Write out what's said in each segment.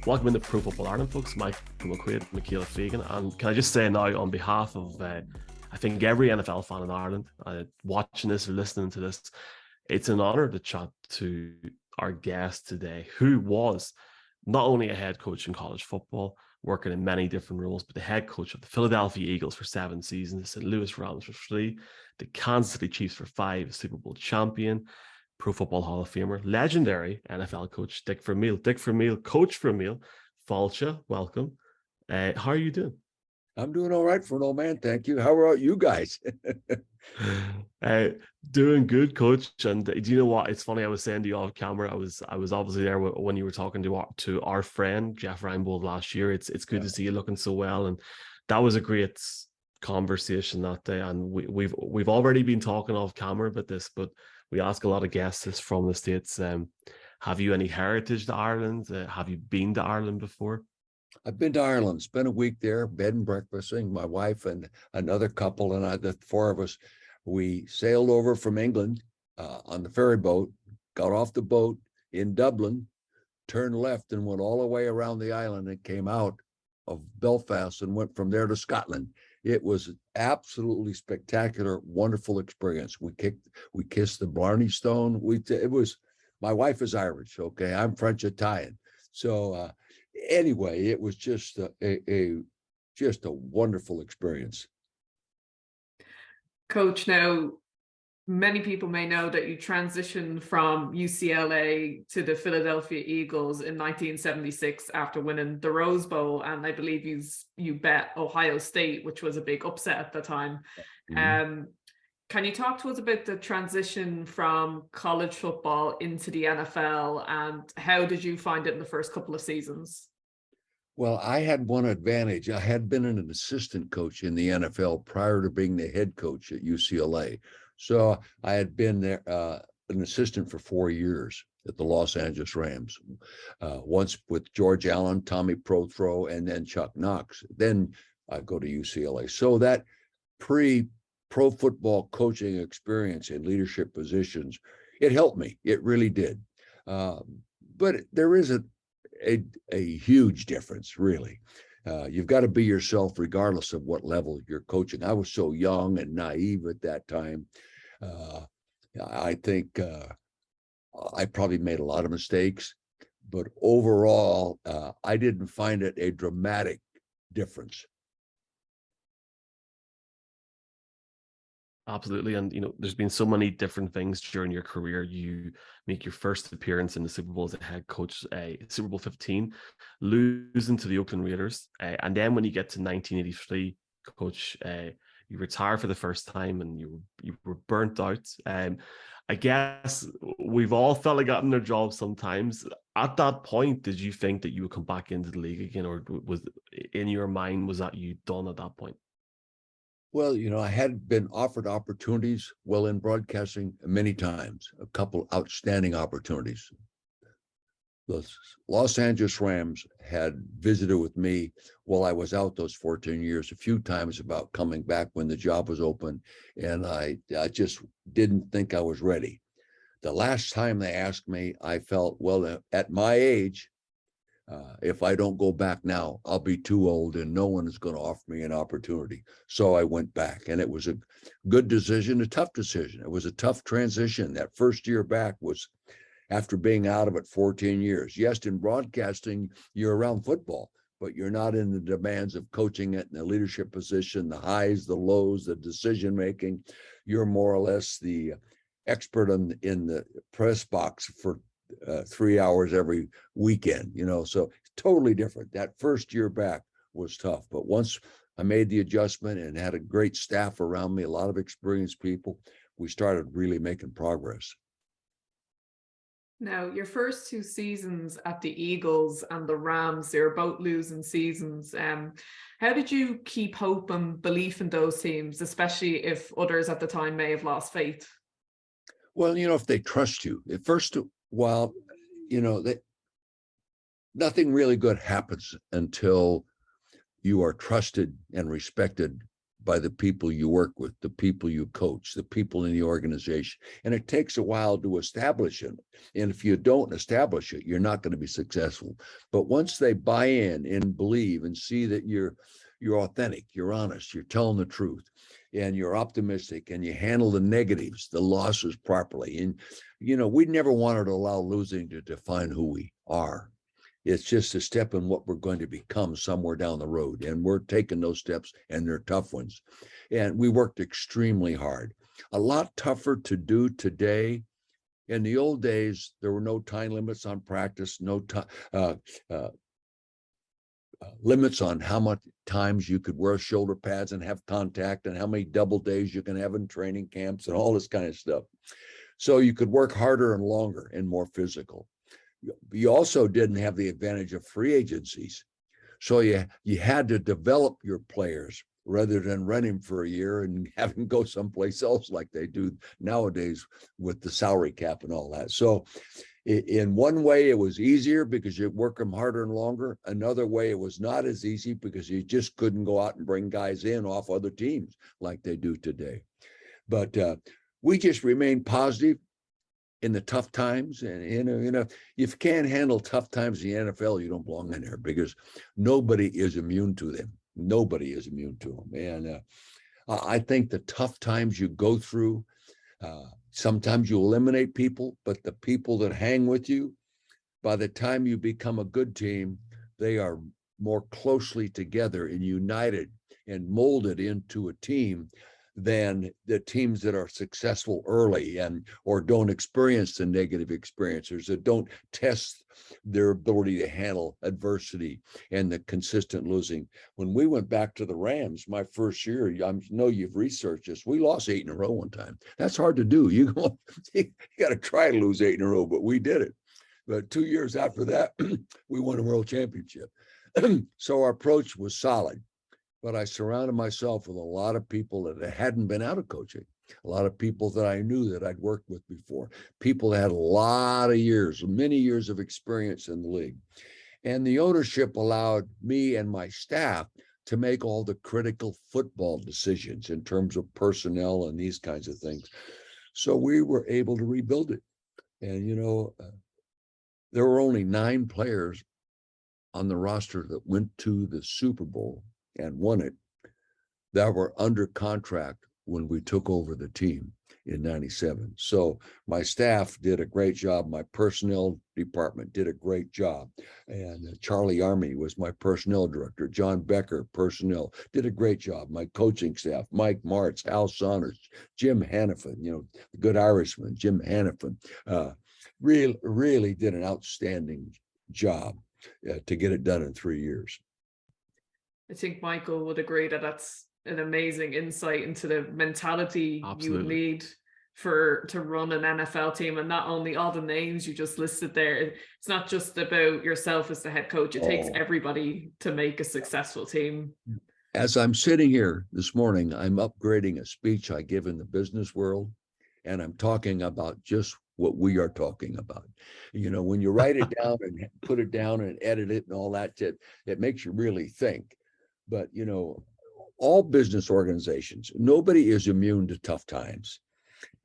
Welcome into Pro Football Ireland, folks. Mike from Michaela Fagan. And can I just say now, on behalf of, I think, every NFL fan in Ireland watching this or listening to this, it's an honour to chat to our guest today, who was not only a head coach in college football, working in many different roles, but the head coach of the Philadelphia Eagles for 7 seasons, the St. Louis Rams for 3, the Kansas City Chiefs for 5, Super Bowl champion, Pro Football Hall of Famer, legendary NFL coach Dick Vermeil. Dick Vermeil, Coach Vermeil, Falcha, welcome. How are you doing? I'm doing all right for an old man, thank you. How about you guys? Doing good, Coach. And do you know what? It's funny. I was saying to you off camera. I was obviously there when you were talking to our friend Jeff Reinbold last year. It's good to see you looking so well, and that was a great conversation that day. And we've already been talking off camera about this, but we ask a lot of guests from the States. Have you any heritage to Ireland? Have you been to Ireland before? I've been to Ireland, spent a week there, bed and breakfasting. My wife and another couple and I, the four of us, we sailed over from England on the ferry boat, got off the boat in Dublin, turned left and went all the way around the island and came out of Belfast and went from there to Scotland. It was absolutely spectacular, wonderful experience. We kissed the Blarney Stone. My wife is Irish, okay? I'm French Italian. So anyway, it was just a wonderful experience. Coach, now many people may know that you transitioned from UCLA to the Philadelphia Eagles in 1976 after winning the Rose Bowl, and I believe you bet Ohio State, which was a big upset at the time. Mm-hmm. Can you talk to us about the transition from college football into the NFL, and how did you find it in the first couple of seasons? Well, I had one advantage. I had been an assistant coach in the NFL prior to being the head coach at UCLA. So I had been there, an assistant for 4 years at the Los Angeles Rams, once with George Allen, Tommy Prothro, and then Chuck Knox. Then I go to UCLA. So that pro football coaching experience in leadership positions, it helped me. It really did. But there is a huge difference, really. You've got to be yourself regardless of what level you're coaching. I was so young and naive at that time. I think I probably made a lot of mistakes, but overall, I didn't find it a dramatic difference. Absolutely. And, there's been so many different things during your career. You make your first appearance in the Super Bowl as a head coach, Super Bowl 15, losing to the Oakland Raiders. And then when you get to 1983, Coach, you retire for the first time and you were burnt out. I guess we've all felt like getting their job sometimes. At that point, did you think that you would come back into the league again, or was in your mind, was that you done at that point? Well, I had been offered opportunities in broadcasting many times, a couple outstanding opportunities. The Los Angeles Rams had visited with me while I was out those 14 years a few times about coming back when the job was open, and I just didn't think I was ready. The last time they asked me, I felt, well, at my age, if I don't go back now, I'll be too old and no one is going to offer me an opportunity. So I went back, and it was a good decision, a tough decision. It was a tough transition. That first year back was after being out of it 14 years. Yes, in broadcasting, you're around football, but you're not in the demands of coaching it in the leadership position, the highs, the lows, the decision-making. You're more or less the expert in the press box for 3 hours every weekend, so totally different. That first year back was tough, but once I made the adjustment and had a great staff around me, a lot of experienced people, we started really making progress. Now, your first 2 seasons at the Eagles and the Rams, they were both losing seasons. How did you keep hope and belief in those teams, especially if others at the time may have lost faith? Well, if they trust you, at first while, nothing really good happens until you are trusted and respected by the people you work with, the people you coach, the people in the organization. And it takes a while to establish it. And if you don't establish it, you're not going to be successful. But once they buy in and believe and see that you're authentic, you're honest, you're telling the truth, and you're optimistic, and you handle the negatives, the losses properly. And, we never wanted to allow losing to define who we are. It's just a step in what we're going to become somewhere down the road. And we're taking those steps, and they're tough ones. And we worked extremely hard. A lot tougher to do today. In the old days, there were no time limits on practice, no limits on how much times you could wear shoulder pads and have contact, and how many double days you can have in training camps and all this kind of stuff. So you could work harder and longer and more physical. You also didn't have the advantage of free agencies. So you had to develop your players rather than running for a year and having go someplace else like they do nowadays with the salary cap and all that. So in one way, it was easier because you work them harder and longer. Another way, it was not as easy because you just couldn't go out and bring guys in off other teams like they do today. But we just remain positive in the tough times. And, if you can't handle tough times in the NFL, you don't belong in there, because nobody is immune to them. Nobody is immune to them. And I think the tough times you go through, sometimes you eliminate people, but the people that hang with you, by the time you become a good team, they are more closely together and united and molded into a team than the teams that are successful early or don't experience the negative experiences, that don't test their ability to handle adversity and the consistent losing. When we went back to the Rams, my first year, I know you've researched this, we lost 8 in a row one time. That's hard to do. You got to try to lose 8 in a row, but we did it. But 2 years after that, we won a world championship. So our approach was solid. But I surrounded myself with a lot of people that hadn't been out of coaching, a lot of people that I knew that I'd worked with before, people that had a lot of years, many years of experience in the league. And the ownership allowed me and my staff to make all the critical football decisions in terms of personnel and these kinds of things. So we were able to rebuild it. And, there were only 9 players on the roster that went to the Super Bowl and won it that were under contract when we took over the team in 97. So my staff did a great job. My personnel department did a great job. And Charlie Army was my personnel director. John Becker, personnel, did a great job. My coaching staff, Mike Martz, Al Saunders, Jim Hannafin, the good Irishman, Jim Hannafin, really did an outstanding job to get it done in 3 years. I think Michael would agree that that's an amazing insight into the mentality you would need to run an NFL team. And not only all the names you just listed there, it's not just about yourself as the head coach. It takes everybody to make a successful team. As I'm sitting here this morning, I'm upgrading a speech I give in the business world, and I'm talking about just what we are talking about. When you write it down and put it down and edit it and all that, it makes you really think. But, all business organizations, nobody is immune to tough times.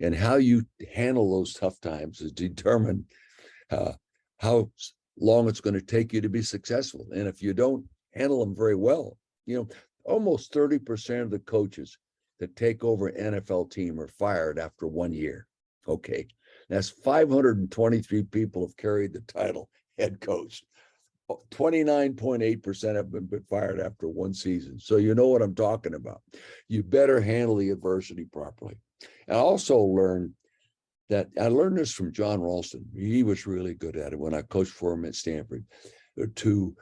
And how you handle those tough times is determined how long it's going to take you to be successful. And if you don't handle them very well, almost 30% of the coaches that take over an NFL team are fired after 1 year. Okay, that's 523 people have carried the title head coach. 29.8% have been fired after 1 season. So you know what I'm talking about. You better handle the adversity properly. And I also learned this from John Ralston. He was really good at it when I coached for him at Stanford, to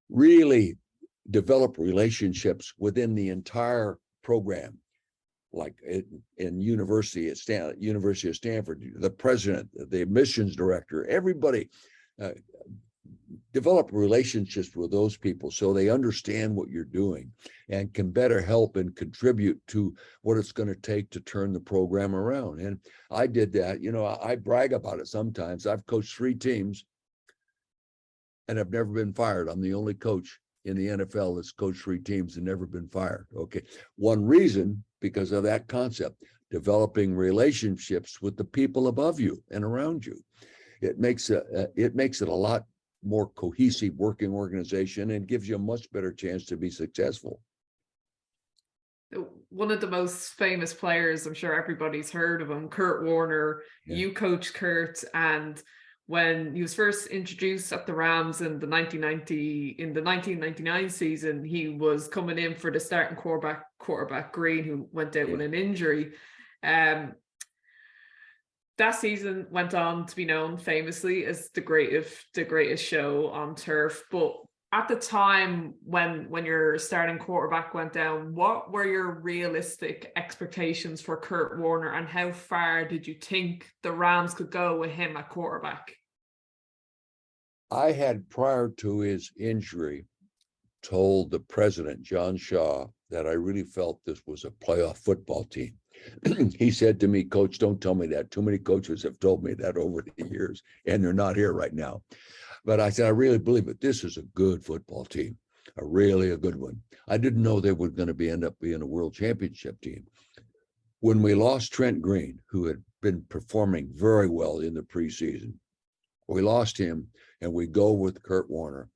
really develop relationships within the entire program. Like in University of Stanford, the president, the admissions director, everybody develop relationships with those people so they understand what you're doing and can better help and contribute to what it's going to take to turn the program around. And I did that. I brag about it sometimes. I've coached 3 teams and I've never been fired. I'm the only coach in the NFL that's coached 3 teams and never been fired. Okay. One reason, because of that concept, developing relationships with the people above you and around you. It makes it a lot more cohesive working organization and gives you a much better chance to be successful. One of the most famous players, I'm sure everybody's heard of him, Kurt Warner. Yeah. You coached Kurt, and when he was first introduced at the Rams in the 1999 season, he was coming in for the starting quarterback Green, who went out with an injury. That season went on to be known famously as the greatest show on turf. But at the time when your starting quarterback went down, what were your realistic expectations for Kurt Warner, and how far did you think the Rams could go with him at quarterback? I had, prior to his injury, told the president, John Shaw, that I really felt this was a playoff football team. He said to me, "Coach, don't tell me that. Too many coaches have told me that over the years, and they're not here right now." But I said, "I really believe it. This is a good football team, a good one." I didn't know they were going to end up being a world championship team. When we lost Trent Green, who had been performing very well in the preseason, we lost him, and we go with Kurt Warner.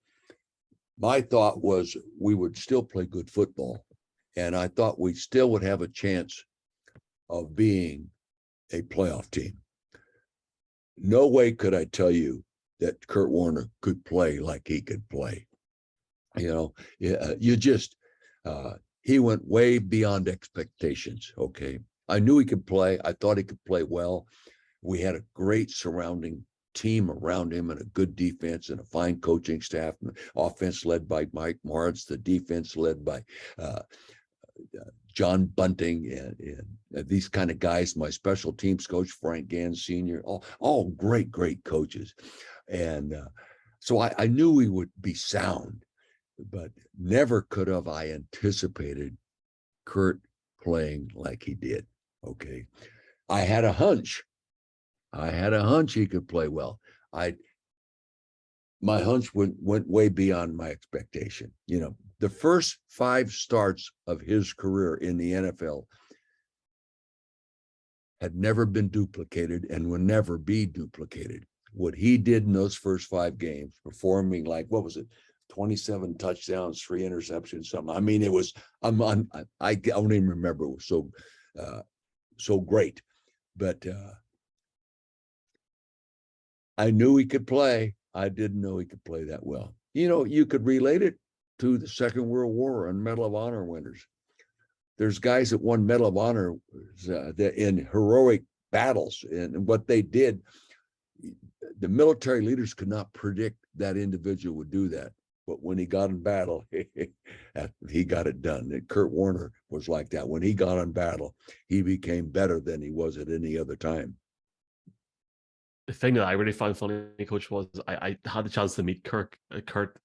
My thought was we would still play good football, and I thought we still would have a chance of being a playoff team. No way could I tell you that Kurt Warner could play like he could play. He went way beyond expectations. Okay. I knew he could play. I thought he could play well. We had a great surrounding team around him and a good defense and a fine coaching staff. Offense led by Mike Moritz, the defense led by John Bunting and these kind of guys. My special teams coach, Frank Gann Sr., all great coaches. And so I knew we would be sound, but never could have I anticipated Kurt playing like he did. Okay. I had a hunch he could play well. My hunch went way beyond my expectation. The first 5 starts of his career in the NFL had never been duplicated and will never be duplicated. What he did in those first 5 games, performing like, what was it, 27 touchdowns, 3 interceptions, something. I mean, it was, I don't even remember. It was so great. But I knew he could play. I didn't know he could play that well. You could relate it to the Second World War and Medal of Honor winners. There's guys that won Medal of Honor in heroic battles, and what they did, the military leaders could not predict that individual would do that. But when he got in battle, he got it done. And Kurt Warner was like that. When he got in battle, he became better than he was at any other time. The thing that I really found funny, Coach, was I had the chance to meet Kurt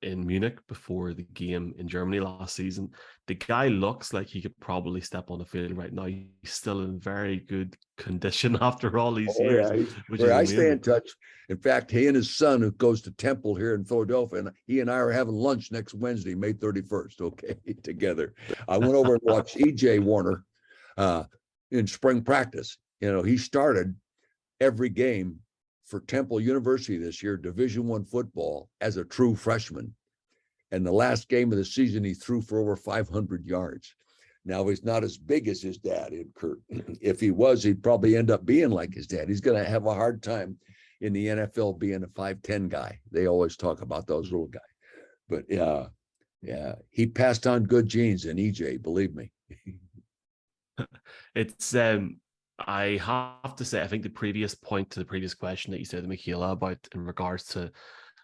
in Munich before the game in Germany last season. The guy looks like he could probably step on the field right now. He's still in very good condition after all these years. Yeah, I stay in touch. In fact, he and his son, who goes to Temple here in Philadelphia, and he and I are having lunch next Wednesday, May 31st, okay, together. I went over and watched E.J. Warner in spring practice. He started every game for Temple University this year, Division I football, as a true freshman. And the last game of the season, he threw for over 500 yards. Now, he's not as big as his dad in Kurt. If he was, he'd probably end up being like his dad. He's going to have a hard time in the NFL being a 5'10" guy. They always talk about those little guys. But yeah, he passed on good genes in EJ, believe me. It's I have to say, I think the previous point to the previous question that you said to Michaela about in regards to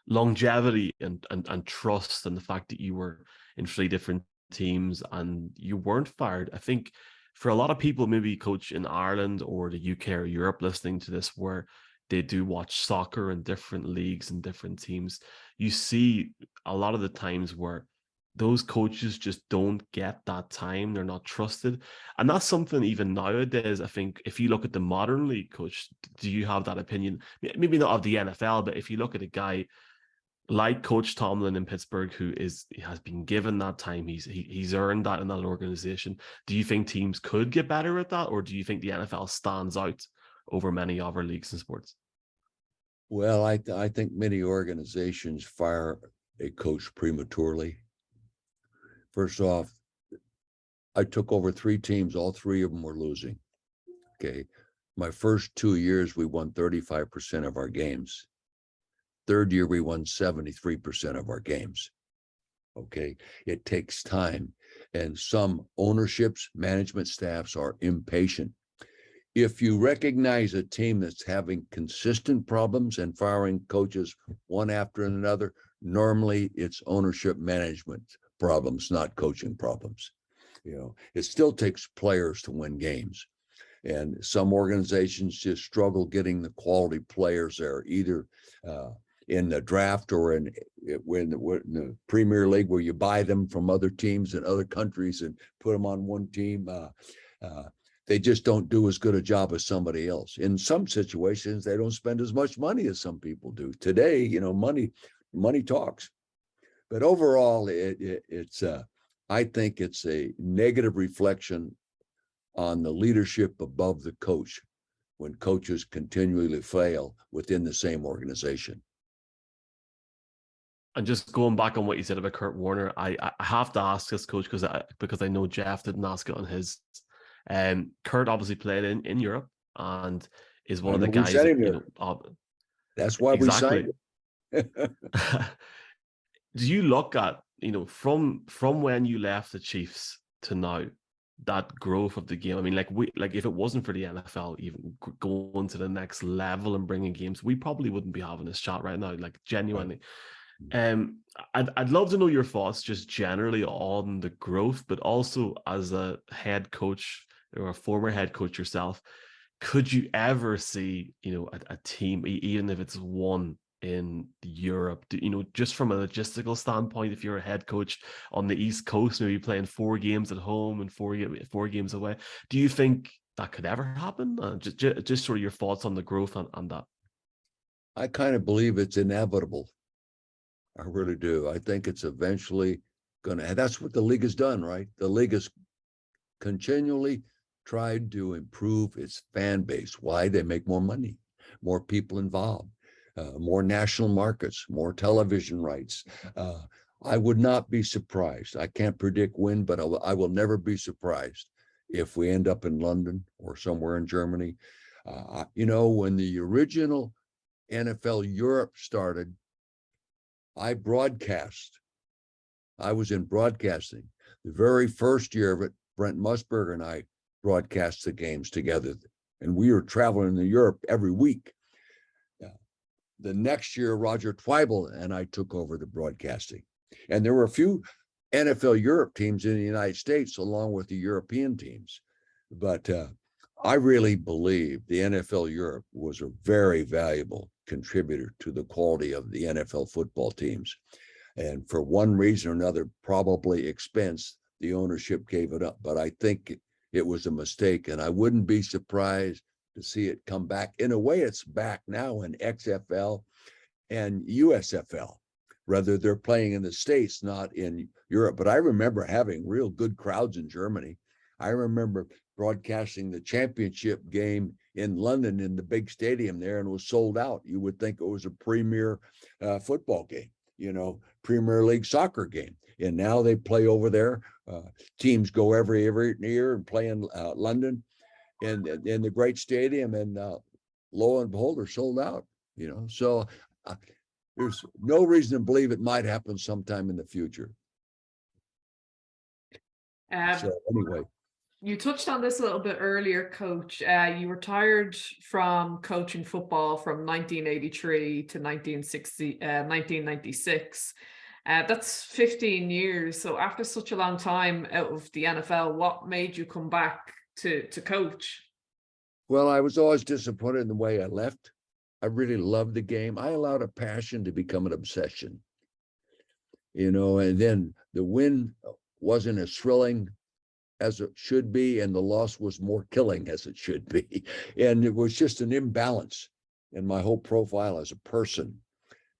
longevity and trust, and the fact that you were in 3 different teams and you weren't fired. I think for a lot of people, maybe, Coach, in Ireland or the UK or Europe listening to this, where they do watch soccer in different leagues and different teams, you see a lot of the times where those coaches just don't get that time. They're not trusted. And that's something even nowadays, I think, if you look at the modern league, Coach, do you have that opinion? Maybe not of the NFL, but if you look at a guy like Coach Tomlin in Pittsburgh, has been given that time, he's earned that in that organization. Do you think teams could get better at that, or do you think the NFL stands out over many other leagues and sports? Well, I think many organizations fire a coach prematurely. First off, I took over 3 teams. All 3 of them were losing. Okay. My first 2 years, we won 35% of our games. Third year, we won 73% of our games. Okay. It takes time. And some ownerships, management staffs are impatient. If you recognize a team that's having consistent problems and firing coaches one after another, normally it's ownership management problems, not coaching problems. It still takes players to win games. And some organizations just struggle getting the quality players there, either in the draft or in the Premier League, where you buy them from other teams in other countries and put them on one team. They just don't do as good a job as somebody else. In some situations, they don't spend as much money as some people do. Today, money talks. But overall, I think it's a negative reflection on the leadership above the coach when coaches continually fail within the same organization. And just going back on what you said about Kurt Warner, I have to ask this, Coach, because I know Jeff didn't ask it on his. Kurt obviously played in Europe and is one of the guys that, that's why exactly. we signed him. Do you look at, from when you left the Chiefs to now, that growth of the game? I mean, if it wasn't for the NFL even going to the next level and bringing games, we probably wouldn't be having this chat right now, genuinely. I'd love to know your thoughts just generally on the growth, but also as a head coach or a former head coach yourself, could you ever see, a team, even if it's one in Europe, just from a logistical standpoint, if you're a head coach on the East Coast, maybe playing 4 games at home and 4 games away, do you think that could ever happen? Just sort of your thoughts on the growth on that. I kind of believe it's inevitable. I really do. I think it's eventually going to, that's what the league has done, right? The league has continually tried to improve its fan base. Why? They make more money, more people involved, more national markets, more television rights. I would not be surprised. I can't predict when, but I will never be surprised if we end up in London or somewhere in Germany. When the original NFL Europe started, I broadcast. I was in broadcasting. The very first year of it, Brent Musburger and I broadcast the games together, and we were traveling to Europe every week. The next year, Roger Twibel and I took over the broadcasting. And there were a few NFL Europe teams in the United States, along with the European teams. But I really believe the NFL Europe was a very valuable contributor to the quality of the NFL football teams. And for one reason or another, probably expense, the ownership gave it up. But I think it was a mistake, and I wouldn't be surprised to see it come back. In a way, it's back now in XFL and USFL. Rather, they're playing in the States, not in Europe. But I remember having real good crowds in Germany. I remember broadcasting the championship game in London in the big stadium there, and it was sold out. You would think it was a premier football game, Premier League soccer game. And now they play over there. Teams go every year and play in London in the great stadium, and lo and behold, they're sold out. So there's no reason to believe it might happen sometime in the future. So anyway. You touched on this a little bit earlier, Coach. You retired from coaching football from 1983 to 1996. That's 15 years. So after such a long time out of the NFL, what made you come back to coach? Well, I was always disappointed in the way I left. I really loved the game. I allowed a passion to become an obsession, and then the win wasn't as thrilling as it should be, and the loss was more killing as it should be. And it was just an imbalance in my whole profile as a person.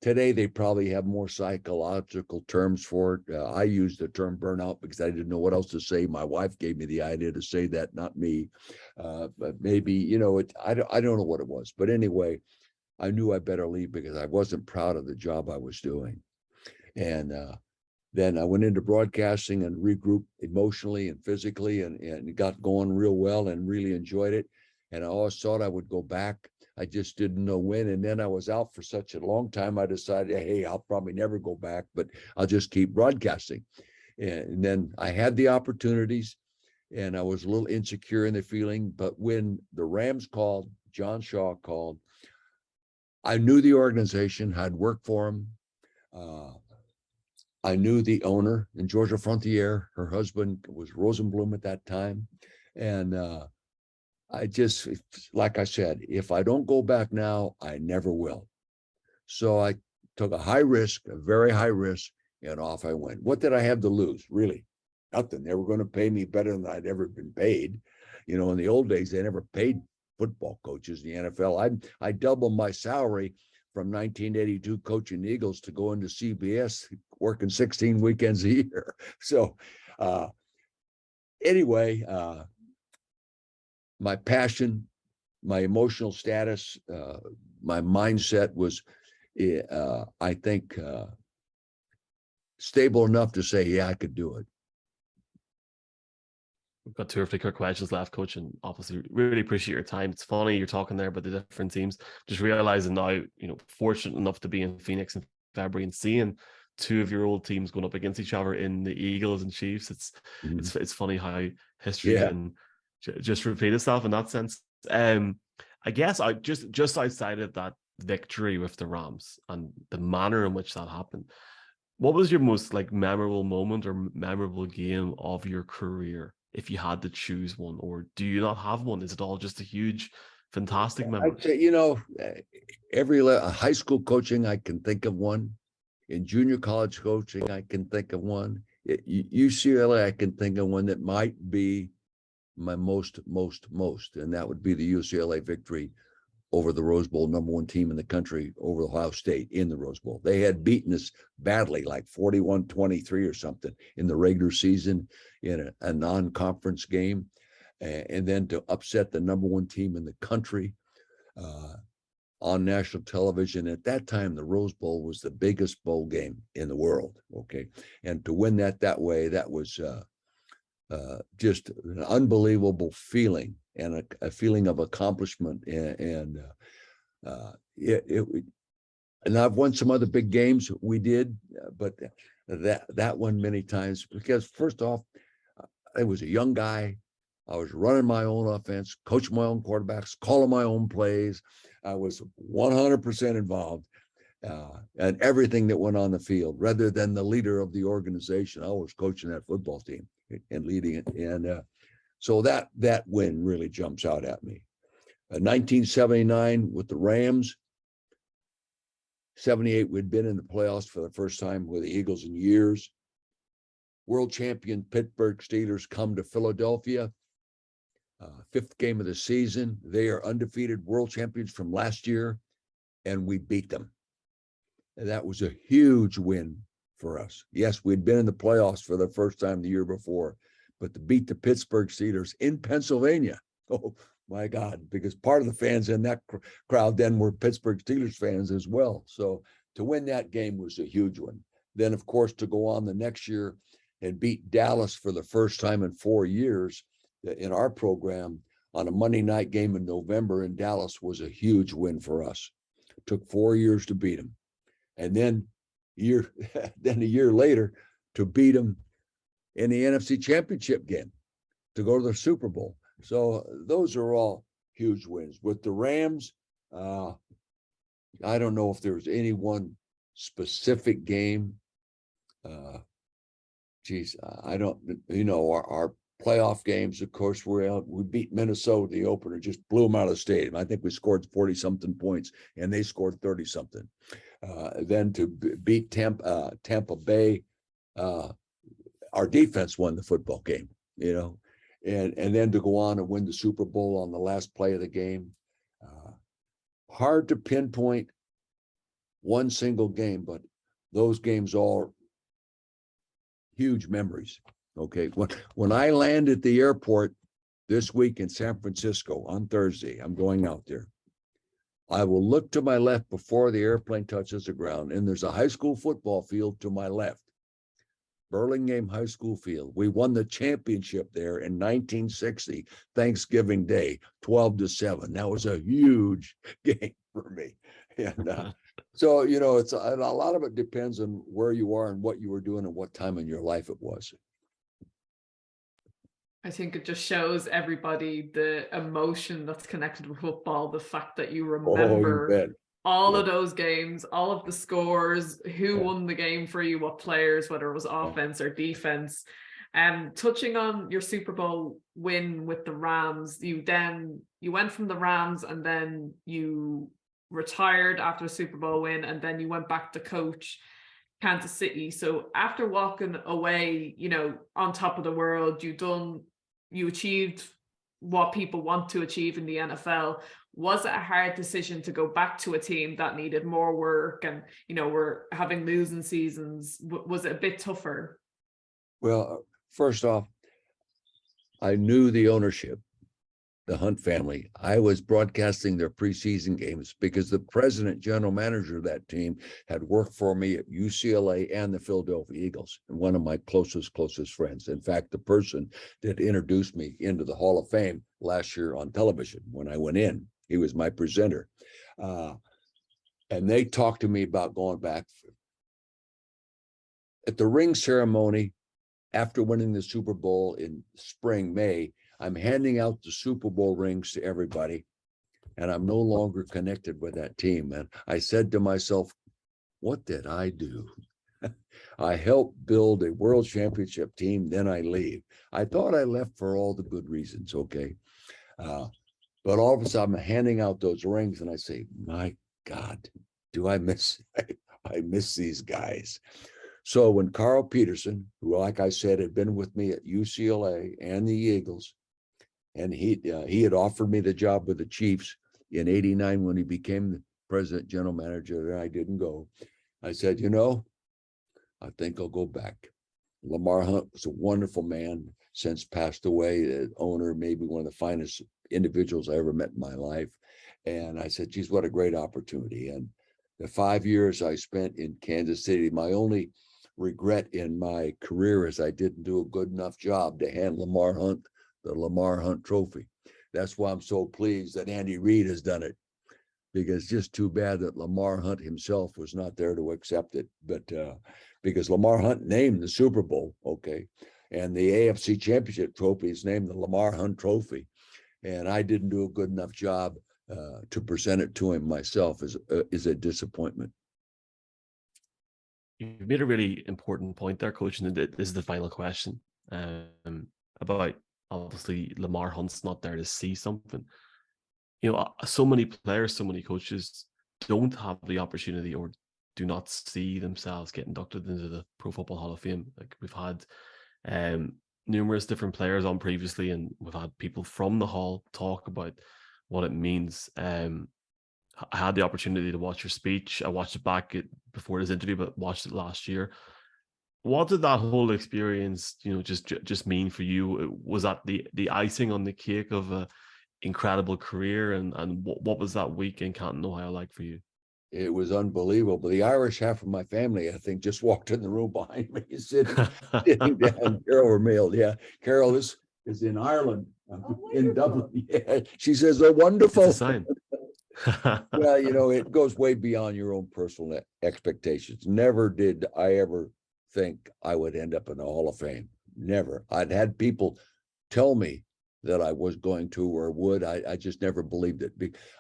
Today, they probably have more psychological terms for it. I used the term burnout because I didn't know what else to say. My wife gave me the idea to say that, not me. But maybe, you know, I don't know what it was. But anyway, I knew I better leave because I wasn't proud of the job I was doing. And then I went into broadcasting and regrouped emotionally and physically and got going real well and really enjoyed it. And I always thought I would go back. I just didn't know when. And then I was out for such a long time, I decided, hey, I'll probably never go back, but I'll just keep broadcasting. And then I had the opportunities and I was a little insecure in the feeling. But when the Rams called, John Shaw called, I knew the organization, I'd worked for him. I knew the owner, and Georgia Frontier, her husband was Rosenblum at that time. And I just, like I said, if I don't go back now, I never will. So I took a high risk, a very high risk, and off I went. What did I have to lose? Really? Nothing. They were going to pay me better than I'd ever been paid. You know, in the old days, they never paid football coaches in the NFL. I doubled my salary from 1982 coaching the Eagles to go into CBS, working 16 weekends a year. So anyway, my passion, my emotional status, my mindset was, I think, stable enough to say, yeah, I could do it. We've got 2 or 3 quick questions left, Coach, and obviously really appreciate your time. It's funny you're talking there about the different teams. Just realizing now, you know, fortunate enough to be in Phoenix in February and seeing 2 of your old teams going up against each other in the Eagles and Chiefs. It's funny how history can just repeat itself in that sense. I guess I just outside of that victory with the Rams and the manner in which that happened, what was your most like memorable moment or memorable game of your career, if you had to choose one, or do you not have one? Is it all just a huge, fantastic memory? I'd say, you know, every high school coaching, I can think of one. In junior college coaching, I can think of one. UCLA, I can think of one that might be my most, and that would be the UCLA victory over the Rose Bowl, #1 team in the country, over Ohio State in the Rose Bowl. They had beaten us badly, like 41-23 or something in the regular season in a non-conference game. And then to upset the #1 team in the country on national television. At that time, the Rose Bowl was the biggest bowl game in the world, okay? And to win that way, that was just an unbelievable feeling and a feeling of accomplishment. And I've won some other big games we did, but that one many times, because first off, I was a young guy. I was running my own offense, coaching my own quarterbacks, calling my own plays. I was 100% involved in everything that went on the field, rather than the leader of the organization. I was coaching that football team and leading it. And so that win really jumps out at me. 1979 with the Rams. 78, we'd been in the playoffs for the first time with the Eagles in years. World champion Pittsburgh Steelers come to Philadelphia. 5th game of the season. They are undefeated world champions from last year, and we beat them. And that was a huge win for us. Yes, we'd been in the playoffs for the first time the year before, but to beat the Pittsburgh Steelers in Pennsylvania, oh my God, because part of the fans in that crowd then were Pittsburgh Steelers fans as well. So to win that game was a huge one. Then, of course, to go on the next year and beat Dallas for the first time in 4 years in our program on a Monday night game in November in Dallas was a huge win for us. It took 4 years to beat them. And then a year later to beat them in the NFC Championship game, to go to the Super Bowl. So those are all huge wins. With the Rams, I don't know if there's any one specific game. I don't, our playoff games, of course, we beat Minnesota, the opener, just blew them out of the stadium. I think we scored 40-something points, and they scored 30-something. Then to beat Tampa Bay, our defense won the football game, and then to go on and win the Super Bowl on the last play of the game. Hard to pinpoint one single game, but those games all huge memories. Okay. When I land at the airport this week in San Francisco on Thursday, I'm going out there. I will look to my left before the airplane touches the ground, and there's a high school football field to my left. Burlingame High School field. We won the championship there in 1960, Thanksgiving Day, 12-7. That was a huge game for me. And so, it's a lot of it depends on where you are and what you were doing and what time in your life it was. I think it just shows everybody the emotion that's connected with football, the fact that you remember all of those games, all of the scores, who won the game for you, what players, whether it was offense or defense. And touching on your Super Bowl win with the Rams, you went from the Rams and then you retired after a Super Bowl win, and then you went back to coach Kansas City. So after walking away, on top of the world, you achieved what people want to achieve in the NFL. Was it a hard decision to go back to a team that needed more work and, were having losing seasons? Was it a bit tougher? Well, first off, I knew the ownership, the Hunt family. I was broadcasting their preseason games because the president, general manager of that team had worked for me at UCLA and the Philadelphia Eagles, and one of my closest friends. In fact, the person that introduced me into the Hall of Fame last year on television when I went in, he was my presenter. And they talked to me about going back. At the ring ceremony, after winning the Super Bowl in spring, May, I'm handing out the Super Bowl rings to everybody, and I'm no longer connected with that team. And I said to myself, what did I do? I helped build a world championship team, then I leave. I thought I left for all the good reasons, okay? But all of a sudden, I'm handing out those rings, and I say, my God, do I miss these guys. So when Carl Peterson, who, like I said, had been with me at UCLA and the Eagles, and he had offered me the job with the Chiefs in '89 when he became the president general manager, and I didn't go. I said, I think I'll go back. Lamar Hunt was a wonderful man, since passed away, the owner, maybe one of the finest individuals I ever met in my life. And I said, geez, what a great opportunity. And the 5 years I spent in Kansas City, my only regret in my career is I didn't do a good enough job to hand Lamar Hunt the Lamar Hunt Trophy. That's why I'm so pleased that Andy Reid has done it, because it's just too bad that Lamar Hunt himself was not there to accept it. But because Lamar Hunt named the Super Bowl, okay, and the AFC Championship Trophy is named the Lamar Hunt Trophy, and I didn't do a good enough job to present it to him myself is a disappointment. You've made a really important point there, Coach, and this is the final question about, obviously, Lamar Hunt's not there to see something. So many players, so many coaches don't have the opportunity or do not see themselves get inducted into the Pro Football Hall of Fame. Like, we've had numerous different players on previously, and we've had people from the Hall talk about what it means. I had the opportunity to watch your speech. I watched it back before this interview, but watched it last year. What did that whole experience, just mean for you? Was that the icing on the cake of a incredible career? And what was that week in Canton, Ohio like for you? It was unbelievable. The Irish half of my family, I think, just walked in the room behind me, sitting down. Carol Vermeil, yeah. Carol is in Ireland, in Dublin. Yeah, she says they're wonderful. It's a sign. Well, it goes way beyond your own personal expectations. Never did I ever think I would end up in the Hall of Fame. Never. I'd had people tell me that I was going to or would. I just never believed it.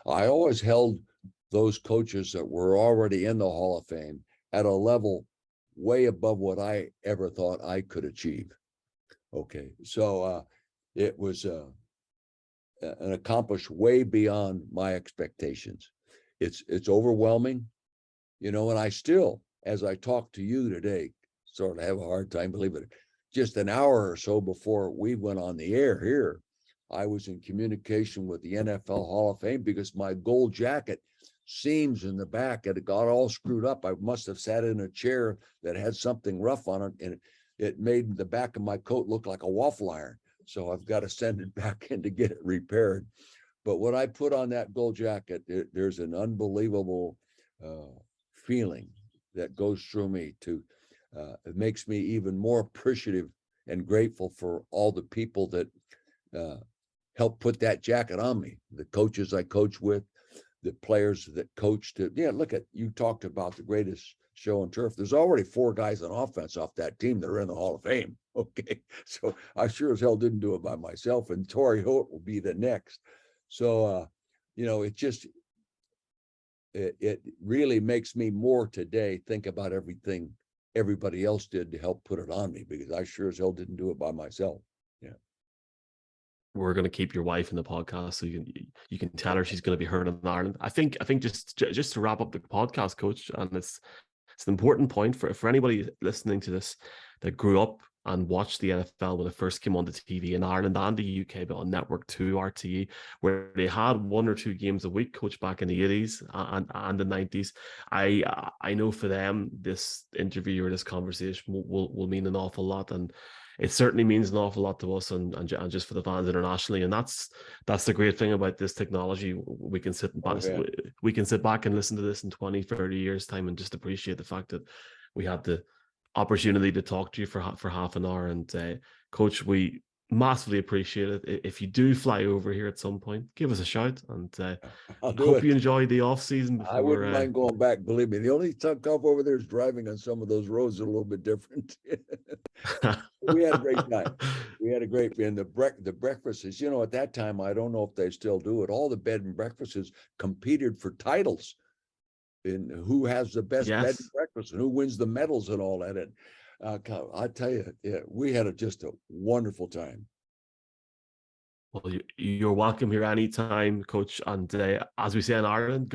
I always held those coaches that were already in the Hall of Fame at a level way above what I ever thought I could achieve. Okay, so it was an accomplished way beyond my expectations. It's overwhelming, and I still, as I talk to you today, sort of have a hard time believing it. Just an hour or so before we went on the air here, I was in communication with the NFL Hall of Fame because my gold jacket seams in the back, and it got all screwed up. I must have sat in a chair that had something rough on it, and it made the back of my coat look like a waffle iron. So I've got to send it back in to get it repaired. But when I put on that gold jacket, there's an unbelievable feeling that goes through me. It makes me even more appreciative and grateful for all the people that helped put that jacket on me. The coaches I coach with, the players that coached it. Yeah, look at, you talked about the greatest show on turf. There's already 4 guys on offense off that team that are in the Hall of Fame. Okay, so I sure as hell didn't do it by myself, and Torrey Holt will be the next. So, it really makes me more today think about everything everybody else did to help put it on me, because I sure as hell didn't do it by myself. Yeah. We're going to keep your wife in the podcast, so you can tell her she's going to be heard in Ireland. I think just to wrap up the podcast, Coach, and it's an important point for anybody listening to this that grew up and watched the NFL when it first came on the TV in Ireland and the UK, but on Network 2, RTE, where they had 1 or 2 games a week, Coach, back in the 80s and the 90s. I know for them, this interview or this conversation will mean an awful lot, and it certainly means an awful lot to us and just for the fans internationally. And that's the great thing about this technology. We can sit back, we can sit back and listen to this in 20, 30 years time and just appreciate the fact that we had the opportunity to talk to you for half an hour. And Coach, we massively appreciate it. If you do fly over here at some point, give us a shout, and I hope you enjoy the off season. I wouldn't mind going back. Believe me, the only tough over there is driving on some of those roads are a little bit different. We had a great time. We had a great, and the breakfasts, at that time, I don't know if they still do it. All the bed and breakfasts competed for titles in who has the best bed and breakfast and who wins the medals and all that. And I tell you, we had just a wonderful time. Well, you're welcome here anytime, Coach. And as we say in Ireland,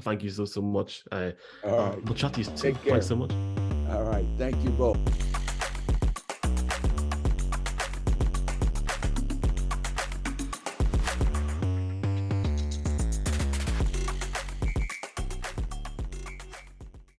thank you so much. All right. We'll chat to you soon. Take care. Thanks so much. All right. Thank you both.